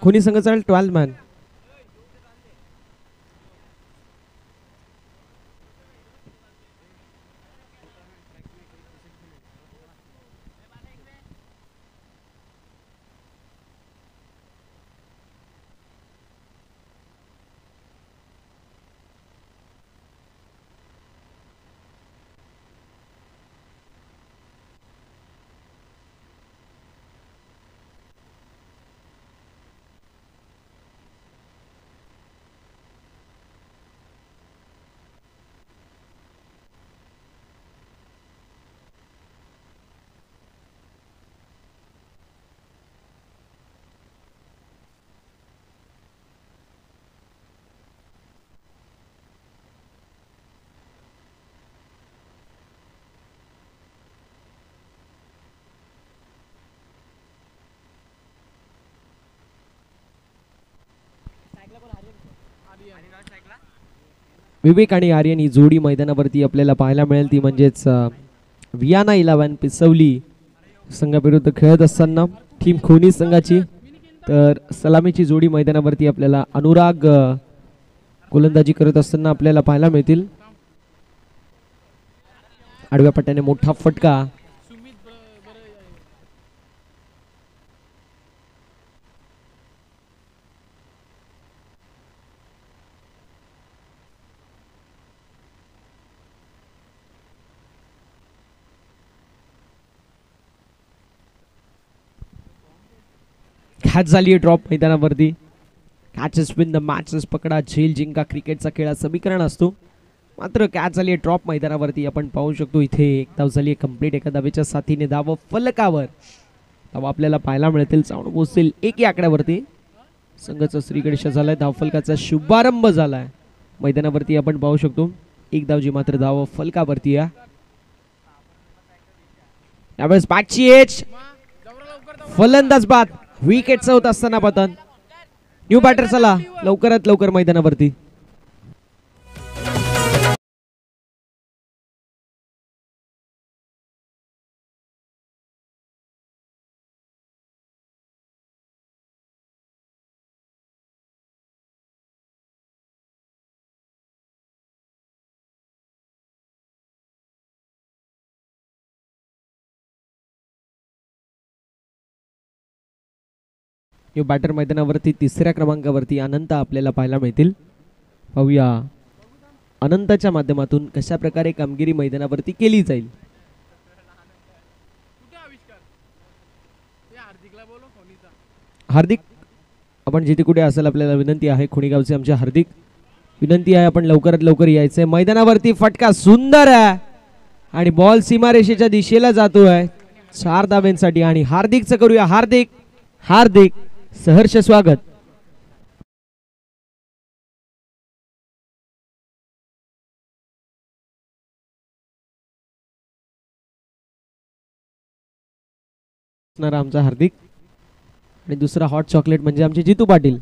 कोणी संघ चालेल 12 मॅन. विवेक आणि आर्यन ही जोडी मैदानावरती आपल्याला पाहायला मिळेल, ती म्हणजेच वियाना 11 पिसवली संघाविरुद्ध खेळत असताना टीम खोनी संघाची. तर सलामीची जोडी मैदानावरती आपल्याला अनुराग गोलंदाजी करत असताना आपल्याला पाहायला मिळतील. आडव्या पट्ट्याने मोठा फटका. कॅच झाली आहे ड्रॉप मैदानावरती. कॅचेस विन द मॅचेस, पकडा झेल जिंका क्रिकेटचा खेळ समीकरण असतो. मात्र कॅच झाली आहे ड्रॉप मैदानावरती. आपण पाहू शकतो इथे एक धाव झाली आहे कंप्लीट. एका धावेच्या साथीने धाव फलकावर. धाव आपल्याला पाहायला मिळतील. चावून पोहोचतील 1 या आकड्यावरती. संघाचा श्रीगणेश झालाय. धाव फलकाचा शुभारंभ झालाय मैदानावरती. आपण पाहू शकतो 1 धावची मात्र धाव फलकावरती आहे. यावेळेस बॅटची एज, फलंदाज बाद. विकेटचा होत असताना पतन. न्यू बॅटर चला लवकरात लवकर मैदानावरती. न्यू बॅटर मैदानावरती 3ऱ्या क्रमांकावरती अनंत आपल्याला पाहायला मिळतील. पाहूया अनंतच्या माध्यमातून कशा प्रकारे कामगिरी मैदानावरती केली जाईल. हार्दिक, आपण जिथे कुठे असेल आपल्याला विनंती आहे, खुणीगावचे आमचे हार्दिक, विनंती आहे आपण लवकरात लवकर यायचंय मैदानावरती. फटका सुंदर आहे आणि बॉल सीमारेषेच्या दिशेला जातोय 4 धाव्यांसाठी. आणि हार्दिकचं करूया. हार्दिक हार्दिक सहर्ष स्वागत. आमचा हार्दिक आणि दुसरा हॉट चॉकलेट म्हणजे आमचे जितू पाटील.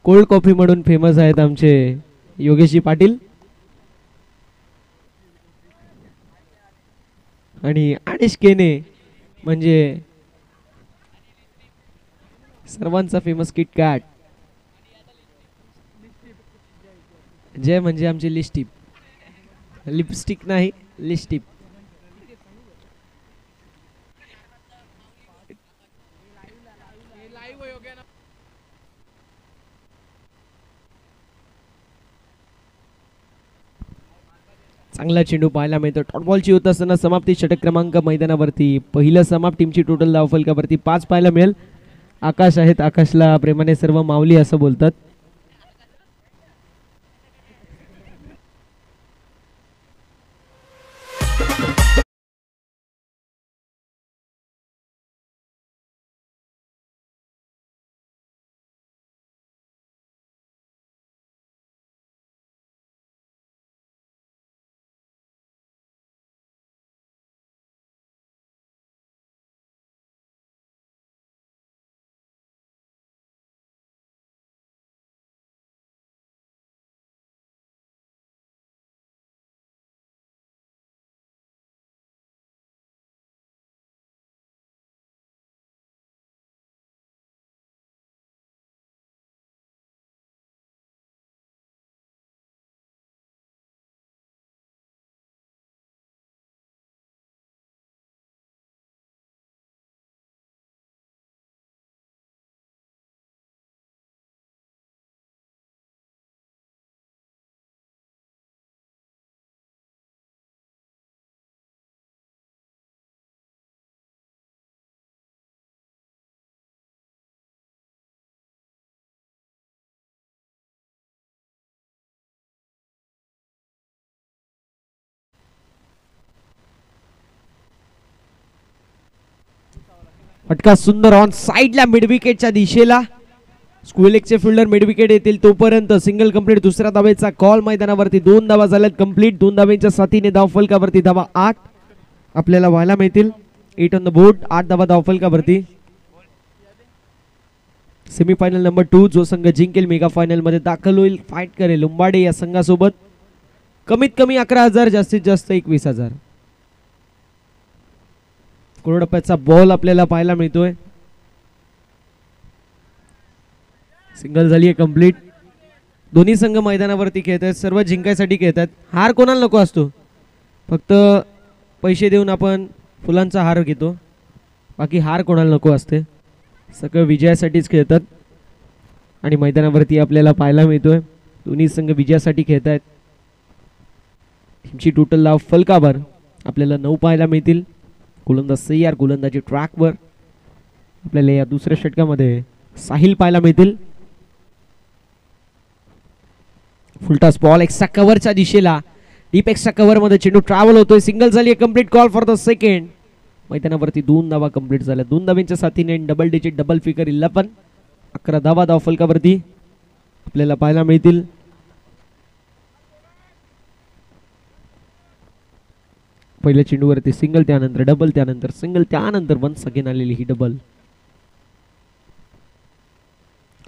कोल्ड कॉफी म्हणून फेमस आहेत आमचे योगेशजी पाटील. आणि अनिश केने म्हणजे सर्वांचा फेमस किटकॅट. जय म्हणजे आमचे लिस्टिप, लिपस्टिक नाही लिस्टिप. चांगला चेंडू पाहायला मिळतो. डॉट बॉलची होत असताना समाप्ती. षटक क्रमांक मैदानावरती. पहिलं समाप्त. टीमची टोटल धाव फलकावरती 5 पाहायला मिळेल. आकाश आहेत, आकाशला प्रेमाने सर्व माऊली असं बोलतात. फटका सुंदर ऑन साइडला मिड विकेटच्या दिशेला. स्क्विलेकचे फिल्डर मिड विकेट येतील तोपर्यंत सिंगल कंप्लीट. दुसऱ्या धावेचा कॉल मैदानावरती. 2 धावा झाल्यात कंप्लीट. 2 धावेच्या साथीने धावफलकावरती धावा 8 आपल्याला व्हायला मिळतील. 8 ऑन द बोर्ड. 8 धावा धावफलकावरती. सेमीफायनल नंबर 2 जो संघ जिंकेल मेगा फायनल मध्ये दाखल होईल. फाईट करेल उंबाडे या संघासोबत. कमीत कमी 11,000 जास्तीत जास्त 21,000. कोरडप्प्याचा बॉल आपल्याला पाहायला मिळतोय. सिंगल झाली आहे कंप्लीट. दोन्ही संघ मैदानावरती खेळत आहेत. सर्व जिंकायसाठी खेळत आहेत. हार कोणाला नको असतो. फक्त पैसे देऊन आपण फुलांचा हार घेतो. बाकी हार कोणाला नको असते. सगळं विजयासाठीच खेळतात आणि मैदानावरती आपल्याला पाहायला मिळतोय दोन्ही संघ विजयासाठी खेळत आहेत. टीमची टोटल धाव फलकावर आपल्याला 9 पाहायला मिळतील. गोलंदाज सय्यार गोलंदाजी ट्रॅकवर आपल्याला या दुसऱ्या षटकामध्ये साहिल पाहायला मिळतील. फुलटॉस बॉल एक्स्ट्रा कव्हरच्या दिशेला. डीप एक्स्ट्रा कव्हर मध्ये चेंडू ट्रॅव्हल होतोय. सिंगल झाली आहे complete. Call for the second. मैदानावरती 2 धावा कंप्लीट झाल्या. 2 धावांच्या साथीने डबल डिजिट डबल फिगर 11. 11 धावा धाव फलकावरती आपल्याला पाहायला मिळतील. पहिल्या चेंडूवरती सिंगल, त्यानंतर डबल, त्यानंतर सिंगल, त्यानंतर वन्स अगेन आलेली ही डबल.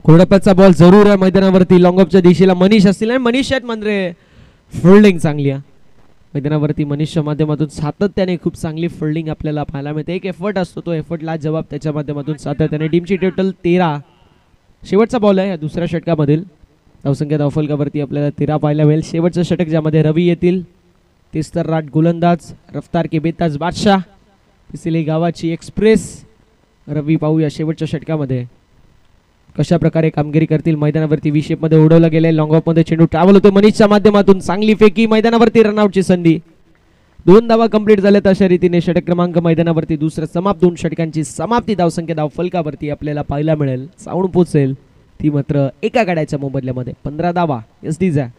घोडप्याचा बॉल जरूर आहे मैदानावरती. लॉंग ऑफच्या दिशेला मनीष असतील आणि मनीष आहेत म्हणजे फिल्डिंग चांगली आहे मैदानावरती. मनीषच्या माध्यमातून सातत्याने खूप चांगली फिल्डिंग आपल्याला पाहायला मिळते. एक एफर्ट असतो तो एफर्टला जवाब त्याच्या माध्यमातून सातत्याने. टीमची टोटल 13. शेवटचा बॉल आहे या दुसऱ्या षटकामधील. धावसंख्या धावफलकावरती आपल्याला 13 पाहायला मिळेल. शेवटचं षटक ज्यामध्ये रवी येतील. तेस्तर राट गोलंदाज. रफ्तार के बेताज बादशाह. तिसरी गावाची एक्सप्रेस. रवी पाहूया शेवटच्या षटकामध्ये कशा प्रकारे कामगिरी करतील. मैदानावरती व्ही शेप मध्ये उडवलं गेले. लॉंग ऑफ मध्ये चेंडू ट्रॅव्हल होतो मनीषच्या माध्यमातून. चांगली फेकी. मैदानावरती रनआउटची संधी. 2 धावा कंप्लीट झाल्यात. अशा रीतीने षटक क्रमांक मैदानावरती दुसरं समाप्त. 2 षटकांची समाप्ती. धावसंख्या धाव फलकावरती आपल्याला पाहायला मिळेल. साऊंड पोचेल ती मात्र एका गाड्याच्या मोबदल्यामध्ये 15 धावा. एसडीज आहे.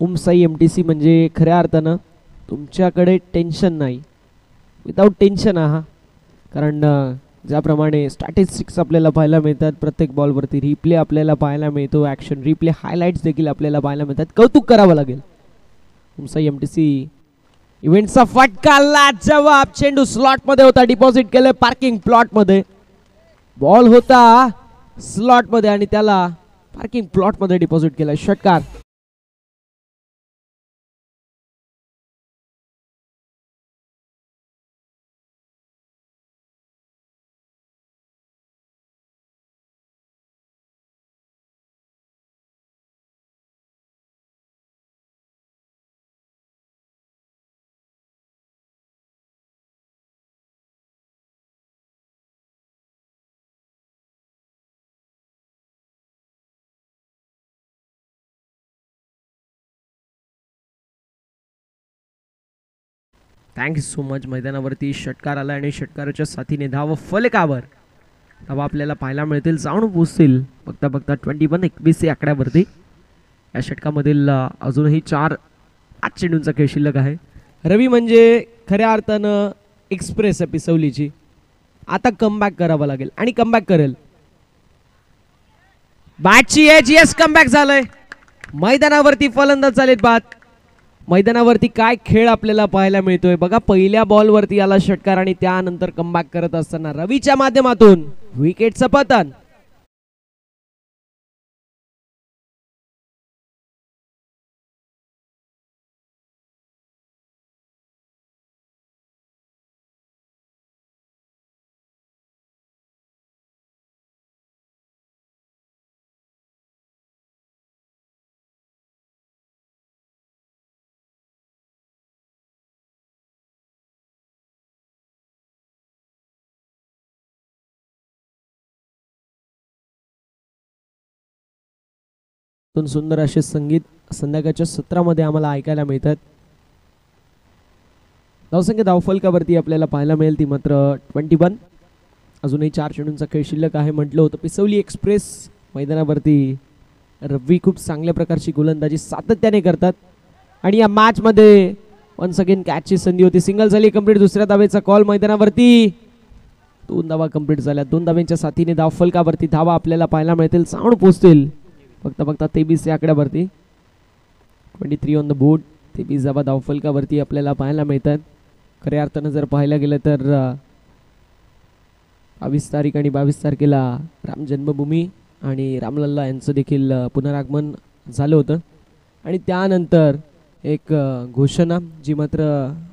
उमसाई MTC म्हणजे खऱ्या अर्थानं तुमच्याकडे टेन्शन नाही. विदाऊट टेन्शन आहात. कारण ज्याप्रमाणे स्टॅटिस्टिक्स आपल्याला पाहायला मिळतात. प्रत्येक बॉलवरती रिप्ले आपल्याला पाहायला मिळतो. ॲक्शन रिप्ले हायलाइट्स देखील आपल्याला पाहायला मिळतात. कौतुक करावं लागेल. उमसाई MTC इव्हेंटचा फटका लाजवाब. चेंडू स्लॉट मध्ये होता. डिपॉझिट केलं पार्किंग प्लॉट मध्ये. बॉल होता स्लॉट मध्ये आणि त्याला पार्किंग प्लॉट मध्ये डिपॉझिट केलं. षटकार. Thank you so much. मैदानावरती षटकार आला आणि षटकाराच्या साथीने धाव फलकावर धावा आपल्याला पाहायला मिळतील, जाऊन पोचतील बघता बघता 21-21 या आकड्यावरती. या षटकामधील अजूनही 5 चेंडूंचा खेळ शिल्लक आहे. रवी म्हणजे खऱ्या अर्थानं एक्सप्रेस आहे पिसवलीची. आता कमबॅक करावं लागेल आणि कमबॅक करेल. बॅटची एज, येस कमबॅक झालंय. मैदानावरती फलंदाज झालेत बाद. मैदानावरती काय खेळ आपल्याला पाहायला मिळतोय बघा. पहिल्या बॉलवरती आला षटकार आणि त्यानंतर कमबॅक करत असताना रवीच्या माध्यमातून विकेटचं पतन. सुंदर असे संगीत संध्याकाळच्या सत्रामध्ये आम्हाला ऐकायला मिळतात. धावसंख्या धावफलकावरती आपल्याला पाहायला मिळेल ती मात्र 21. अजूनही 4 चेंडूंचा खेळ शिल्लक आहे. म्हटलं होतं पिसवली एक्सप्रेस मैदानावरती रवी खूप चांगल्या प्रकारची गोलंदाजी सातत्याने करतात आणि या मॅच मध्ये वन्स अगेन कॅचची संधी होती. सिंगल झाली कंप्लीट. दुसऱ्या धावेचा कॉल मैदानावरती. 2 धावा कंप्लीट झाल्या. 2 धाव्यांच्या साथीने धावफलकावरती धावा आपल्याला पाहायला मिळतील, जाऊन पोचतील बघता बघता 23 या आकड्यावरती. 23 ऑन द बोर्ड. 23 धावा धावफलकावरती आपल्याला पाहायला मिळतात. खऱ्या अर्थानं जर पाहायला गेलं तर 22 तारीख आणि 22 तारखेला राम जन्मभूमी आणि रामलल्ला यांचं देखील पुनरागमन झालं होतं आणि त्यानंतर एक घोषणा जी मात्र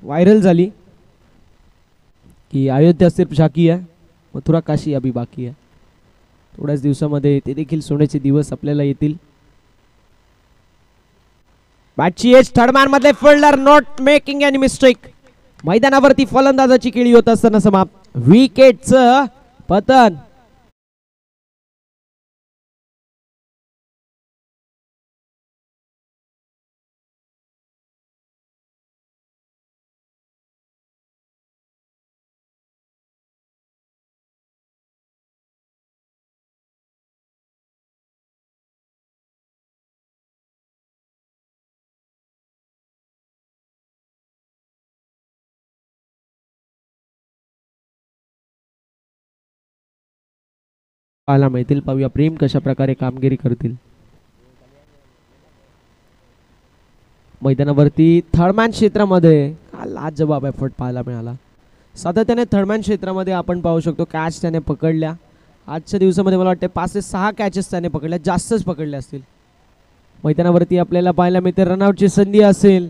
व्हायरल झाली की अयोध्या सिर्फ झाकी आहे, मथुरा काशी अभी बाकी आहे. थोड्याच दिवसामध्ये ते देखील सोन्याचे दिवस आपल्याला येतील. बॅटची एज, थर्ड मॅन मधले fielder not making any mistake. मैदानावरती फलंदाजाची केळी होत असताना समाप्त. विकेटचं पतन. पाहायला मिळतील. पाहूया प्रेम कशा प्रकारे कामगिरी करतील. मैदानावरती थर्डमॅन क्षेत्रामध्ये लाजवाब एफर्ट पाहायला मिळाला. सातत्याने थर्डमॅन क्षेत्रामध्ये आपण पाहू शकतो कॅच त्याने पकडल्या. आजच्या दिवसामध्ये मला वाटतं 5 ते 6 कॅचेस त्याने पकडल्या, जास्तच पकडल्या असतील. मैदानावरती आपल्याला पाहायला मिळते रनआउटची संधी असेल.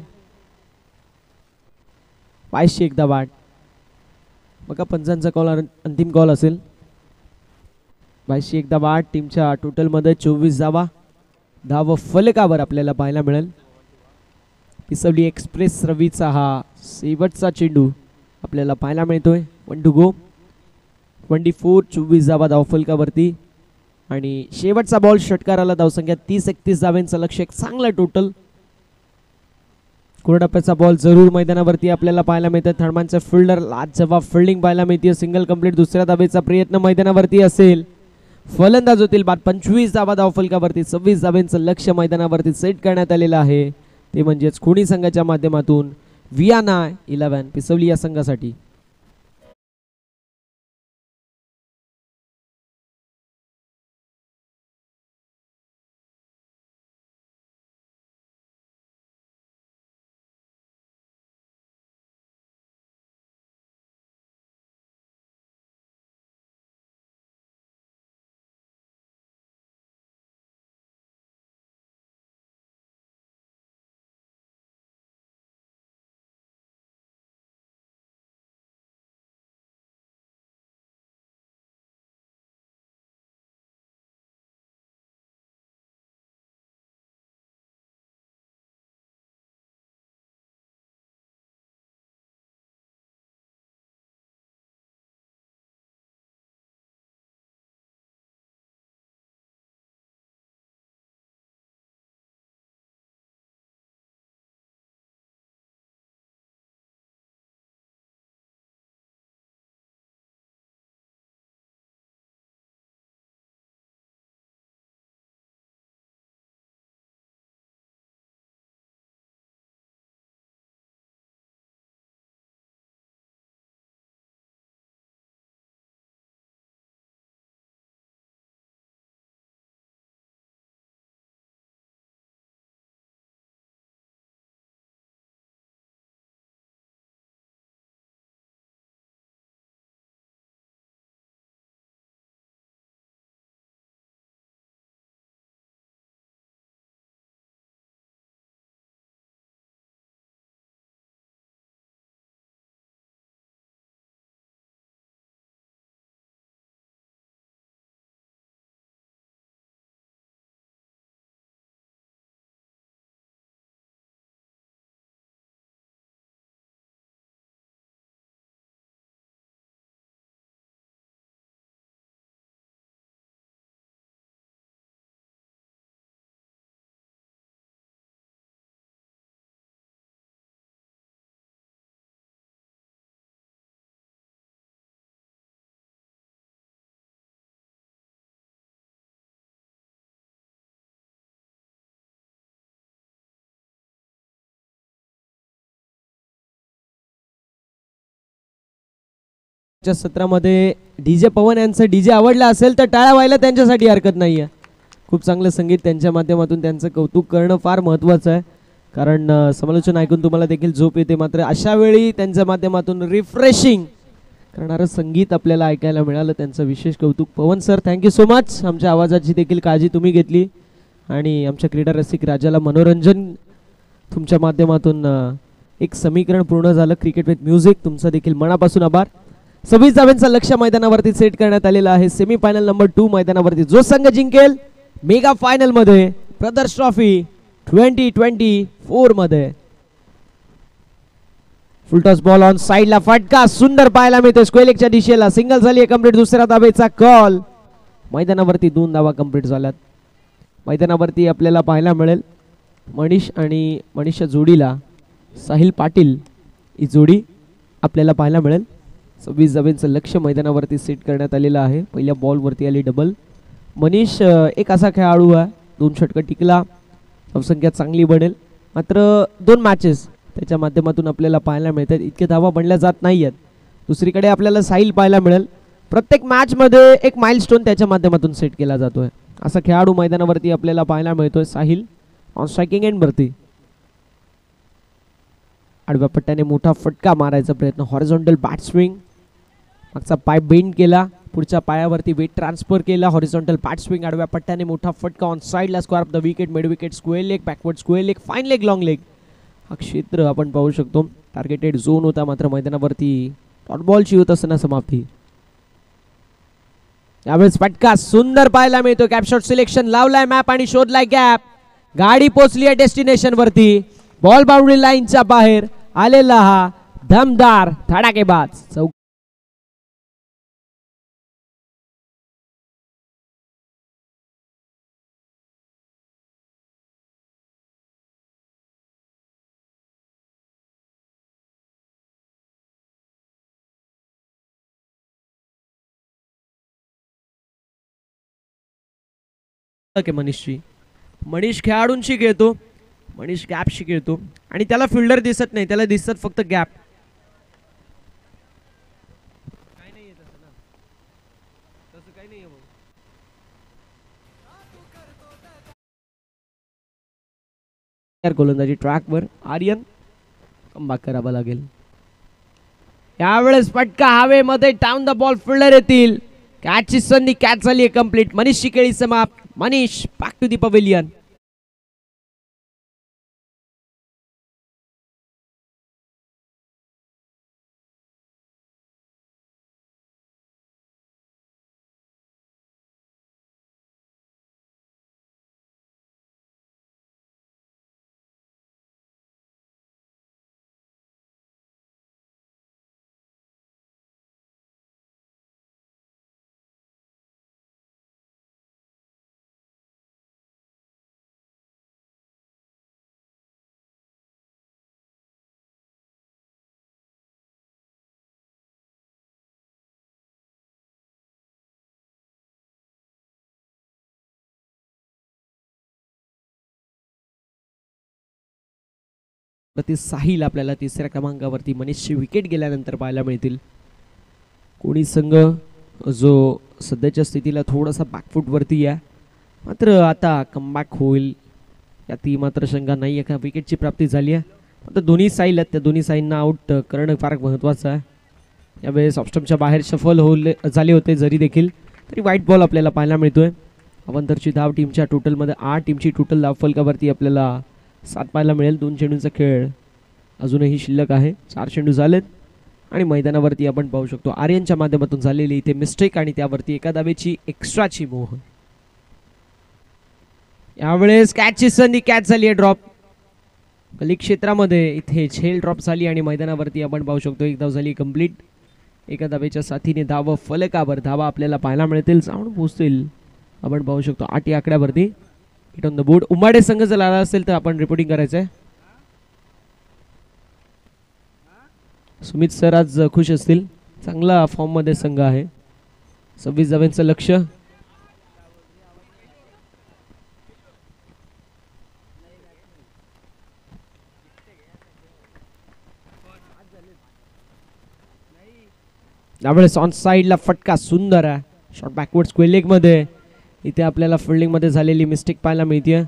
22 एकदा बाट बघा. पंचांचा कॉल अंतिम कॉल असेल. 22 एकदा बाट. टीमच्या टोटलमध्ये 24 धावा धाव फलकावर आपल्याला पाहायला मिळेल. पिसवली एक्सप्रेस रवीचा हा शेवटचा चेंडू आपल्याला पाहायला मिळतोय. 1 टू गो. 24 24 धावा धावफलकावरती आणि शेवटचा बॉल षटकाराला. धावसंख्या 30-31 धाव्यांचं लक्ष. एक चांगला टोटल. कोरडप्प्याचा बॉल जरूर मैदानावरती आपल्याला पाहायला मिळतं. थर्डमॅनचा फिल्डर लाजवाब फिल्डिंग पाहायला मिळते. Single complete. दुसऱ्या धावेचा प्रयत्न मैदानावरती असेल. फलंदाज होतील बाद. 25 धावा धावफलकावरती. 26 धाव्यांचं लक्ष मैदानावरती सेट करण्यात आलेलं आहे. ते म्हणजेच खुणी संघाच्या माध्यमातून वियाना 11 पिसवली या संघासाठी. आजच्या सत्रामध्ये डीजे पवन यांचं डीजे आवडला असेल तर टाळ्या व्हायला त्यांच्यासाठी हरकत नाही आहे. खूप चांगलं संगीत त्यांच्या माध्यमातून त्यांचं कौतुक करणं फार महत्त्वाचं आहे, कारण समालोचन ऐकून तुम्हाला देखील झोप येते, मात्र अशा वेळी त्यांच्या माध्यमातून रिफ्रेशिंग करणारं संगीत आपल्याला ऐकायला मिळालं. त्यांचं विशेष कौतुक. पवन सर, थँक्यू सो मच. आमच्या आवाजाची देखील काळजी तुम्ही घेतली आणि आमच्या क्रीडा रसिक राजाला मनोरंजन तुमच्या माध्यमातून एक समीकरण पूर्ण झालं. क्रिकेट विथ म्युझिक, तुमचा देखील मनापासून आभार. 26 धावांचा लक्ष्य मैदानावरती सेट करण्यात आलेला आहे. सेमीफायनल नंबर 2 मैदानावरती जो संघ जिंकेल मेगा फायनल मध्ये ब्रदर्स ट्रॉफी 2024 मध्ये. फुलटॉस बॉल ऑन साइडला, फटका सुंदर पाहायला मिळतो स्क्वेअर च्या दिशेला. सिंगल झाली कंप्लीट. दुसऱ्या धावेचा कॉल. मैदानावरती 2 धावा कंप्लीट झाल्यात. मैदानावरती आपल्याला पाहायला मिळेल मनीष आणि मनीषच्या जोडीला साहिल पाटील ही जोडी आपल्याला पाहायला मिळेल. 26 धावांचं लक्ष्य मैदानावरती सेट करण्यात आलेलं आहे. पहिल्या बॉलवरती आली डबल. मनीष एक असा खेळाडू आहे, 2 षटकं टिकला, धावसंख्या चांगली बनेल, मात्र 2 मॅचेस त्याच्या माध्यमातून आपल्याला पाहायला मिळतात. इतके धावा बनल्या जात नाही आहेत. दुसरीकडे आपल्याला साहिल पाहायला मिळेल, प्रत्येक मॅचमध्ये एक माइलस्टोन त्याच्या माध्यमातून सेट केला जातोय. असा खेळाडू मैदानावरती आपल्याला पाहायला मिळतोय साहिल. ऑन स्ट्रायकिंग एंडवरती आडव्या पट्ट्याने मोठा फटका मारायचा प्रयत्न. हॉरिझॉन्टल बॅट स्विंग, मागचा पाय बेंड केला, पुढच्या पायावरती वेट ट्रान्सफर केला. हॉरिझॉन्टल बॅट स्विंग, आडव्या पट्ट्याने मोठा फटका. ऑन साइडला square of the wicket, mid wicket, square leg, backward square leg, fine leg, long leg. हा क्षेत्र आपण पाहू शकतो. टार्गेटेड झोन होता, मात्र मैदानावरती डॉट बॉलची होत असताना समाप्ती. यावेळेस फटका सुंदर पाहायला मिळतो. कॅपशॉट सिलेक्शन लावलाय मॅप आणि शोधलाय गॅप. गाडी पोहोचली आहे डेस्टिनेशन वरती. बॉल बाउंड्री लाईनच्या बाहेर आलेला हा दमदार धडाकेबाज मनीष खेळाडूंशी खेळतो. मनीष गॅपशी खेळतो आणि त्याला फिल्डर दिसत नाही, त्याला दिसत फक्त गॅप. गोलंदाजी ट्रॅकवर आर्यन कमबॅक करावा लागेल. यावेळेस फटका हवेमध्ये, टाउन द बॉल, फिल्डर येतील. कॅचची संधी, कॅच झाली कंप्लीट. मनीषची खेळी समाप्त. Manish back to the pavilion. Sahil आपल्याला तिसऱ्या क्रमांकावरती मनीषची विकेट गेल्यानंतर पाहायला मिळतील. कोणी संघ जो सध्याच्या स्थितीला थोडासा बॅकफूटवरती आहे, मात्र आता कमबॅक होईल यात मात्र शंका नाही. एका विकेटची प्राप्ती झाली आहे. आता दोन्ही साईल आहेत, त्या दोन्ही साईंना आउट करणं फार महत्त्वाचं आहे. यावेळेस ऑफस्टम्पच्या बाहेर शफल झाले होते जरी देखील, तरी व्हाईट बॉल आपल्याला पाहायला मिळतोय. अवंतरची धाव टीमच्या टोटलमध्ये 8. टीमची टोटल धाव फलकावरती आपल्याला 7 पाहायला मिळेल. 2 चेंडूंचा खेळ अजूनही शिल्लक आहे. 4 चेंडू झालेत आणि मैदानावरती आपण पाहू शकतो आर्यनच्या माध्यमातून झालेली इथे मिस्टेक आणि त्यावरती एका धावेची एक्स्ट्राची मोह. यावेळेस कॅचची संधी, कॅच झाली आहे ड्रॉप. गली क्षेत्रामध्ये इथे झेल ड्रॉप झाली आणि मैदानावरती आपण पाहू शकतो 1 धाव झाली कंप्लीट. एका धावेच्या साथीने धाव फलकावर धावा आपल्याला पाहायला मिळतील, जाऊन पोहोचतील. आपण पाहू शकतो 8 या आकड्यावरती हिट ऑन द बोर्ड. उंबाडे संघ जर आला असेल तर आपण रिपोर्टिंग करायचंय. सुमित सर आज खुश असतील, चांगला फॉर्म मध्ये संघ आहे. 26 धावांचं लक्ष्य. त्यावेळेस ऑन साईडला फटका सुंदर आहे, शॉट बॅकवर्ड स्क्वेअर लेग मध्ये. इथे आपल्याला फिल्डिंग मध्ये झालेली मिस्टेक पाहायला मिळते.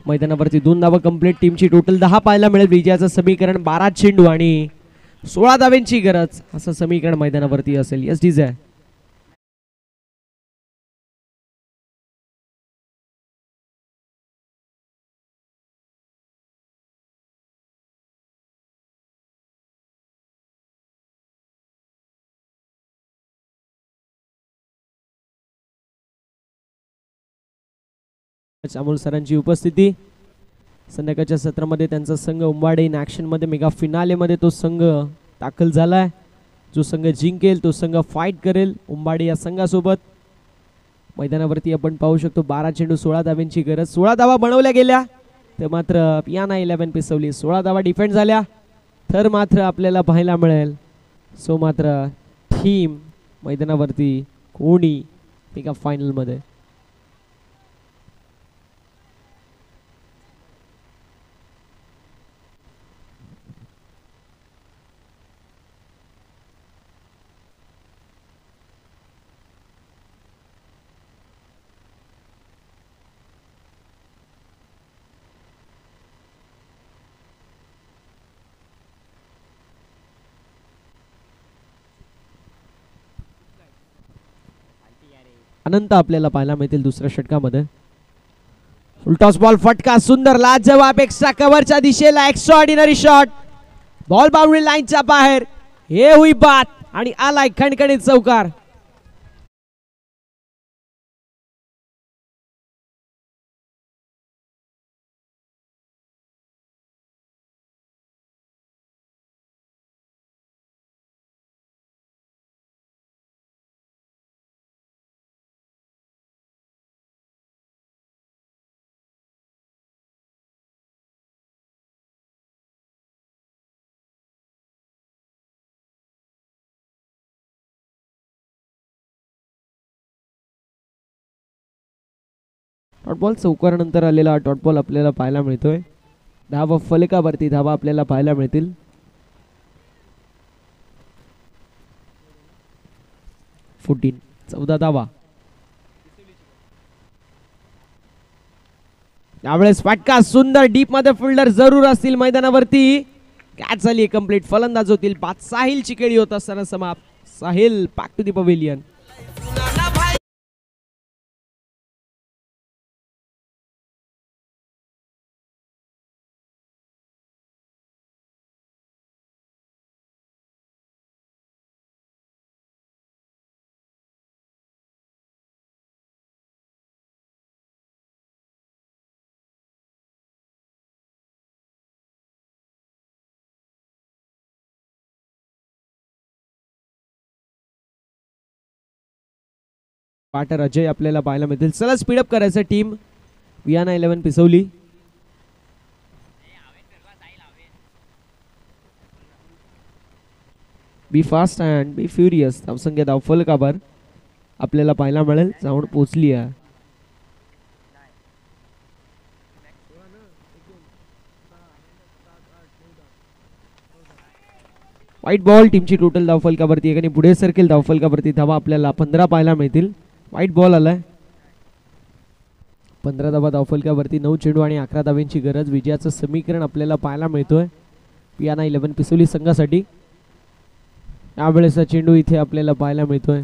मैदानावरती 2 धावा कंप्लीट, टीमची टोटल 10 पाहायला मिळेल. विजयाचं समीकरण 12 चेंडू आणि 16 धाव्यांची गरज, असं समीकरण मैदानावरती असेल. Yes DJ. अमोल सरांची उपस्थिती. संध्याकाळच्या सत्रामध्ये त्यांचा संघ उंबाडे इन ऍक्शन मध्ये मेगा फिनाले मध्ये तो संघ दाखल झालाय. जो संघ जिंकेल तो संघ फाईट करेल उंबाडे या संघासोबत. मैदानावरती आपण पाहू शकतो 12 चेंडू 16 धाव्यांची गरज. 16 धावा बनवल्या गेल्या तर मात्र पियाना 11 पिसवली. 16 धावा डिफेंड झाल्या तर मात्र आपल्याला पाहायला मिळेल. सो मात्र टीम मैदानावरती कोणी मेगा फायनल मध्ये. अनंत आपल्याला पाहायला मिळतील दुसऱ्या षटकामध्ये. फुलटॉस बॉल फटका सुंदर, लाजवाब एक्स्ट्रा कव्हरच्या दिशेला extra ordinary shot. Ball boundary लाईनच्या बाहेर. हे हुई बात आणि आलाय खणखणीत चौकार. डॉटबॉल चौकारानंतर आलेला डॉटबॉल आपल्याला पाहायला मिळतोय. धावा फलकावरती धावा आपल्याला पाहायला मिळतील. फोर्टीन 14 धावा. यावेळेस फटका सुंदर, डीप मध्ये फिल्डर जरूर असतील मैदानावरती. कॅच झाली कंप्लीट. फलंदाज होतील बाद. साहिलची खेळी होत असताना समाप्त. Sahil back to the pavilion. पाटर अजय आपल्याला पाहायला मिळतील. चला स्पीडअप करायचं टीम वियाना 11 पिसवली. Be fast and be furious. धावसंख्या धावफलकावर आपल्याला पाहायला मिळेल. जाऊन पोहोचली आहे. White ball. टीमची टोटल धावफलकावरती एकाने पुढे सरकेल. धावफलकावरती धावा आपल्याला 15 पाहायला मिळतील. व्हाईट बॉल आलाय. 15 धावा धावफलकावरती. 9 चेंडू आणि 11 धाव्यांची गरज. विजयाचं समीकरण आपल्याला पाहायला मिळतोय पियाना 11 पिसोली संघासाठी. यावेळेचा चेंडू इथे आपल्याला पाहायला मिळतोय.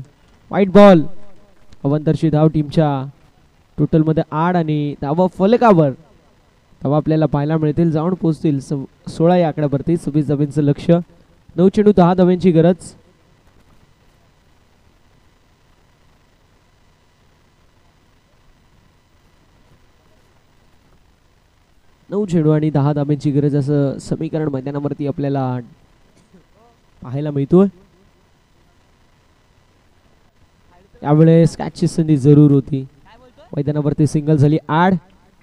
White ball. अवंतरची धाव टीमच्या टोटलमध्ये 8 आणि धावा फलकावर धावा आपल्याला पाहायला मिळतील. जाऊन पोहोचतील 16 या आकड्यावरती. 26 धाव्यांचं लक्ष. 9 चेंडू 10 धाव्यांची गरज. नऊ चेंडू आणि 10 धाब्यांची गरज असं समीकरण मैदानावरती आपल्याला पाहायला मिळतोय. यावेळेस कॅचची संधी जरूर होती. मैदानावरती सिंगल झाली. 8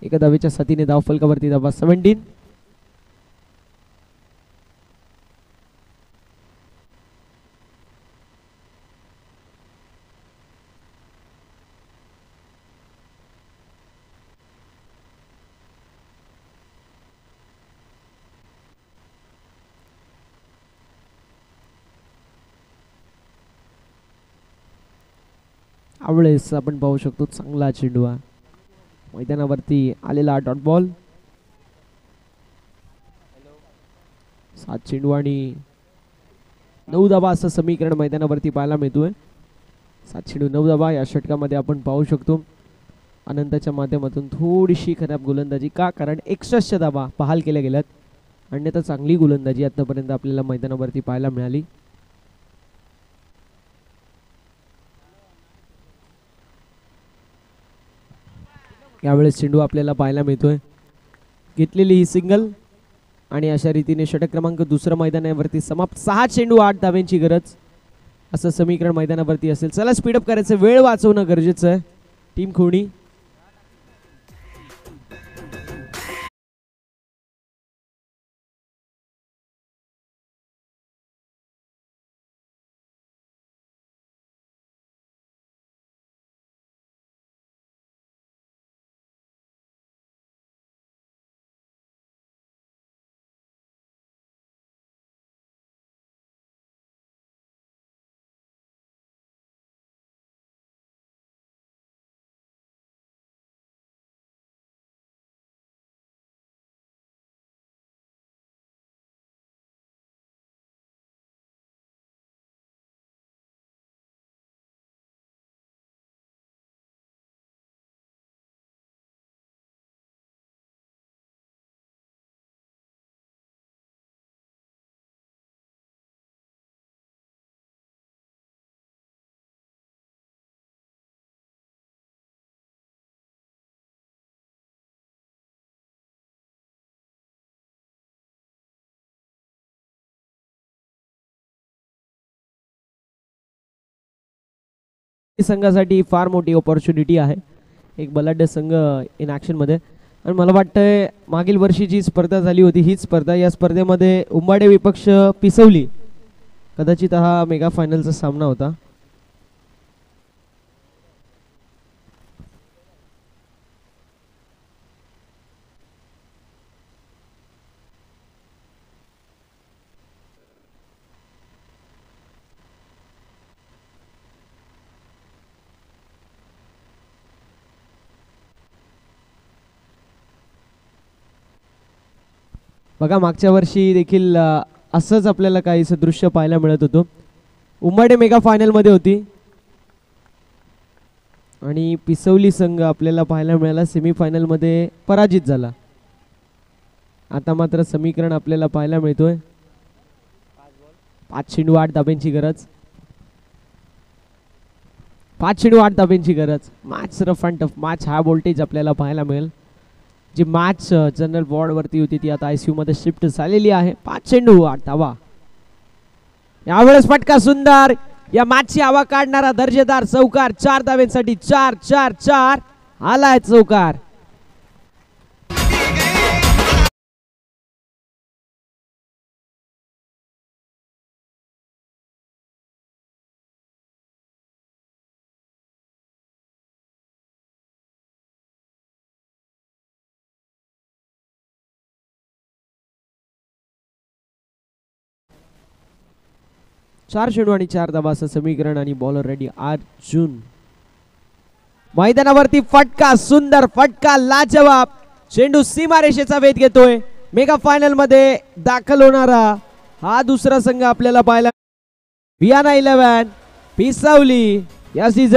एका धावेच्या साथीने धाव फलकावरती धावा 17. यावेळेस आपण पाहू शकतो चांगला चेंडू हा मैदानावरती आलेला डॉट बॉल. 7 चेंडू आणि 9 धावा असं समीकरण मैदानावरती पाहायला मिळतोय. 7 चेंडू 9 धावा या षटकामध्ये आपण पाहू शकतो. अनंतच्या माध्यमातून थोडीशी खराब गोलंदाजी का, कारण 61 धावा बहाल केल्या गेल्यात. अन्यथा चांगली गोलंदाजी आतापर्यंत आपल्याला मैदानावरती पाहायला मिळाली. यावेळेस चेंडू आपल्याला पाहायला मिळतोय. घेतलेली ही सिंगल आणि अशा रीतीने षटक क्रमांक दुसरं मैदानावरती समाप्त. 6 चेंडू 8 धाव्यांची गरज असं समीकरण मैदानावरती असेल. चला स्पीडअप करायचं, वेळ वाचवणं गरजेचं आहे. टीम खोणी संघासाठी फार मोठी ऑपॉर्च्युनिटी आहे. एक बलाढ्य संघ इन ॲक्शन मध्ये. आणि मला वाटतंय मागील वर्षी जी स्पर्धा झाली होती हीच स्पर्धा, या स्पर्धेमध्ये उंबाडे विपक्ष पिसवली, कदाचित हा मेगा फायनलचा सामना होता. बघा मागच्या वर्षी देखील असंच आपल्याला काहीसं दृश्य पाहायला मिळत होतं. उंबाडे मेगा फायनल मध्ये होती आणि पिसवली संघ आपल्याला पाहायला मिळाला सेमीफायनल मध्ये पराजित झाला. आता मात्र समीकरण आपल्याला पाहायला मिळतोय. 5 चेंडू 8 धाब्यांची गरज. 5 चेंडू 8 धाब्यांची गरज. Match rough and tough match, हा व्होल्टेज आपल्याला पाहायला मिळेल. जी मॅच जनरल वॉर्डवरती होती ती आता ICU मध्ये शिफ्ट झालेली आहे. 5 चेंडू 8 धावा. यावेळेस फटका सुंदर, या मॅचची हवा काढणारा दर्जेदार चौकार. 4 धाव्यांसाठी 4-4-4 आलाय चौकार. चार चेंडू आणि 4 धावा असं समीकरण आणि बॉलर रेडी अर्जुन. मैदानावरती फटका, सुंदर फटका, लाजवाब चेंडू सीमारेषेचा वेध घेतोय. मेगा फायनल मध्ये दाखल होणारा हा दुसरा संघ आपल्याला पाहायला. वियाना 11 पिसावली. Yes is